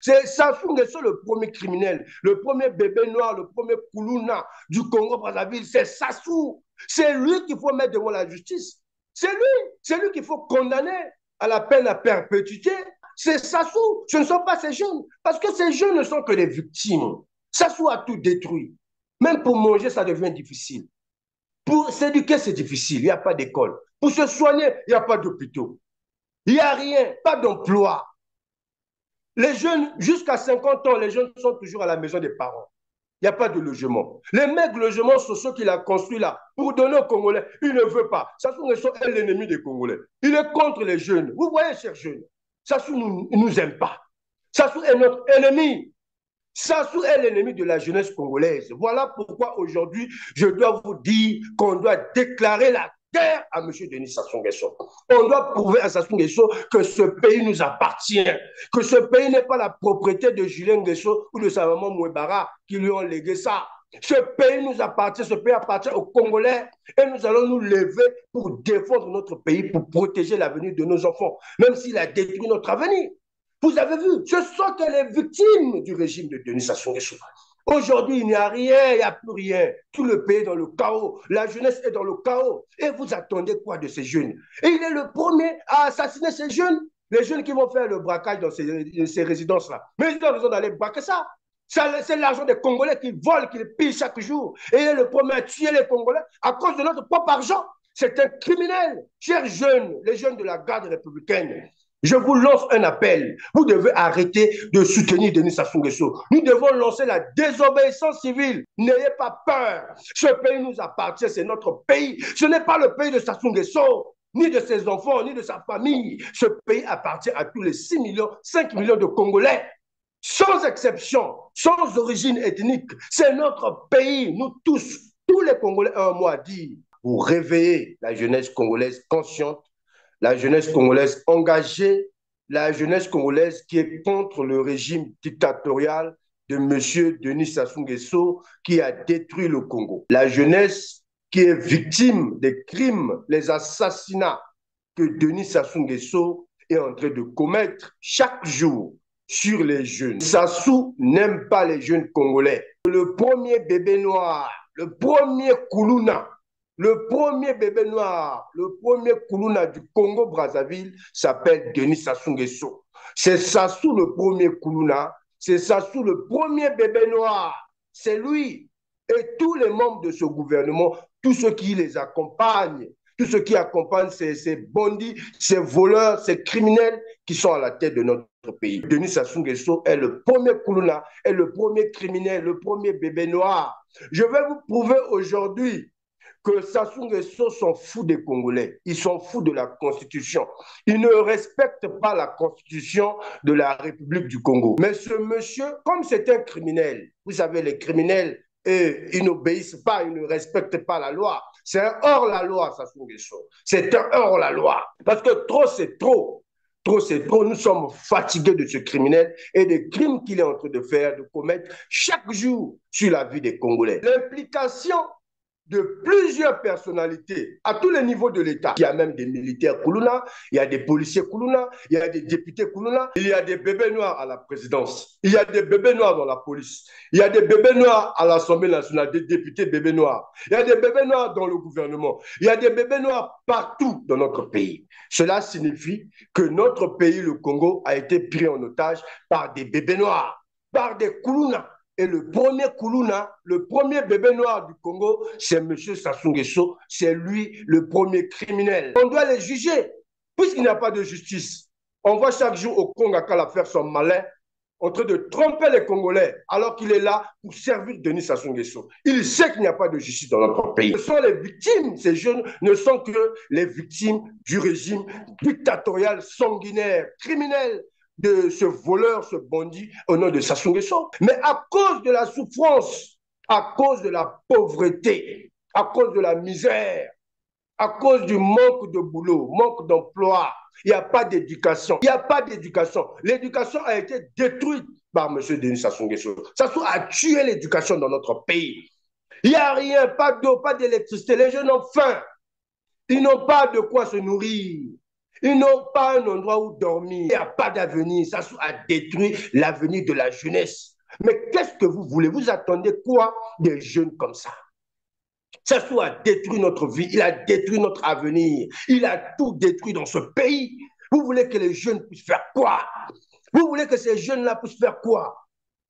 C'est Sassou Nguesso le premier criminel, le premier bébé noir, le premier Koulouna du Congo-Brazzaville. C'est Sassou. C'est lui qu'il faut mettre devant la justice. C'est lui qu'il faut condamner à la peine à perpétuité. C'est Sassou. Ce ne sont pas ces jeunes. Parce que ces jeunes ne sont que des victimes. Sassou a tout détruit. Même pour manger, ça devient difficile. Pour s'éduquer, c'est difficile. Il n'y a pas d'école. Pour se soigner, il n'y a pas d'hôpitaux. Il n'y a rien, pas d'emploi. Les jeunes, jusqu'à 50 ans, les jeunes sont toujours à la maison des parents. Il n'y a pas de logement. Les maigres logements sociaux qu'il a construits là, pour donner aux Congolais, il ne veut pas. Sassou Nguesso est l'ennemi des Congolais. Il est contre les jeunes. Vous voyez, chers jeunes, Sassou ne nous aime pas. Sassou est notre ennemi. Sassou est l'ennemi de la jeunesse congolaise. Voilà pourquoi aujourd'hui, je dois vous dire qu'on doit déclarer la guerre à M. Denis Sassou Nguesso. On doit prouver à Sassou Nguesso que ce pays nous appartient, que ce pays n'est pas la propriété de Julien Nguesso ou de sa maman Mouebara qui lui ont légué ça. Ce pays nous appartient, ce pays appartient aux Congolais et nous allons nous lever pour défendre notre pays, pour protéger l'avenir de nos enfants, même s'il a détruit notre avenir. Vous avez vu, ce sont que les victimes du régime de Denis Sassou Nguesso. Aujourd'hui, il n'y a rien, il n'y a plus rien. Tout le pays est dans le chaos. La jeunesse est dans le chaos. Et vous attendez quoi de ces jeunes? Et il est le premier à assassiner ces jeunes. Les jeunes qui vont faire le braquage dans ces résidences-là. Mais ils ont raison d'aller braquer ça. C'est l'argent des Congolais qui volent, qui pillent chaque jour. Et il est le premier à tuer les Congolais à cause de notre propre argent. C'est un criminel. Chers jeunes, les jeunes de la garde républicaine, je vous lance un appel. Vous devez arrêter de soutenir Denis Sassou Nguesso. Nous devons lancer la désobéissance civile. N'ayez pas peur. Ce pays nous appartient, c'est notre pays. Ce n'est pas le pays de Sassou Nguesso, ni de ses enfants, ni de sa famille. Ce pays appartient à tous les 6 millions, 5 millions de Congolais. Sans exception, sans origine ethnique. C'est notre pays, nous tous les Congolais ont un mot à dire pour réveiller la jeunesse congolaise consciente, la jeunesse congolaise engagée, la jeunesse congolaise qui est contre le régime dictatorial de M. Denis Sassou Nguesso qui a détruit le Congo. La jeunesse qui est victime des crimes, les assassinats que Denis Sassou Nguesso est en train de commettre chaque jour sur les jeunes. Sassou n'aime pas les jeunes congolais. Le premier bébé noir, le premier Koulouna, le premier bébé noir, le premier Koulouna du Congo-Brazzaville s'appelle Denis Sassou Nguesso. C'est Sassou le premier Koulouna, c'est Sassou le premier bébé noir. C'est lui et tous les membres de ce gouvernement, tous ceux qui les accompagnent, tous ceux qui accompagnent ces bandits, ces voleurs, ces criminels qui sont à la tête de notre pays. Denis Sassou Nguesso est le premier Koulouna, est le premier criminel, le premier bébé noir. Je vais vous prouver aujourd'hui que Sassou Nguesso s'en fout des Congolais. Ils s'en foutent de la Constitution. Ils ne respectent pas la Constitution de la République du Congo. Mais ce monsieur, comme c'est un criminel, vous savez, les criminels, ils n'obéissent pas, ils ne respectent pas la loi. C'est un hors-la-loi, Sassou Nguesso. C'est un hors-la-loi. Parce que trop, c'est trop. Trop, c'est trop. Nous sommes fatigués de ce criminel et des crimes qu'il est en train de faire, de commettre chaque jour sur la vie des Congolais. L'implication de plusieurs personnalités à tous les niveaux de l'État. Il y a même des militaires Koulouna, il y a des policiers Koulouna, il y a des députés Koulouna, il y a des bébés noirs à la présidence, il y a des bébés noirs dans la police, il y a des bébés noirs à l'Assemblée nationale, des députés bébés noirs, il y a des bébés noirs dans le gouvernement, il y a des bébés noirs partout dans notre pays. Cela signifie que notre pays, le Congo, a été pris en otage par des bébés noirs, par des Koulouna. Et le premier Koulouna, le premier bébé noir du Congo, c'est M. Sassou Nguesso. C'est lui le premier criminel. On doit les juger, puisqu'il n'y a pas de justice. On voit chaque jour au Congo Akala faire son malin, en train de tromper les Congolais, alors qu'il est là pour servir Denis Sassou Nguesso. Il sait qu'il n'y a pas de justice dans notre pays. Ce sont les victimes, ces jeunes ne sont que les victimes du régime dictatorial, sanguinaire, criminel, de ce voleur, ce bandit au nom de Sassou Nguesso. Mais à cause de la souffrance, à cause de la pauvreté, à cause de la misère, à cause du manque de boulot, manque d'emploi, il n'y a pas d'éducation. Il n'y a pas d'éducation. L'éducation a été détruite par M. Denis Sassou Nguesso. Sassou a tué l'éducation dans notre pays. Il n'y a rien, pas d'eau, pas d'électricité. Les jeunes ont faim. Ils n'ont pas de quoi se nourrir. Ils n'ont pas un endroit où dormir. Il n'y a pas d'avenir. Sassou a détruit l'avenir de la jeunesse. Mais qu'est-ce que vous voulez? Vous attendez quoi des jeunes comme ça? Sassou a détruit notre vie, il a détruit notre avenir, il a tout détruit dans ce pays. Vous voulez que les jeunes puissent faire quoi? Vous voulez que ces jeunes-là puissent faire quoi?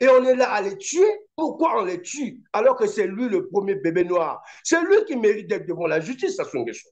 Et on est là à les tuer. Pourquoi on les tue alors que c'est lui le premier bébé noir? C'est lui qui mérite d'être devant la justice, Sassou Nguesso.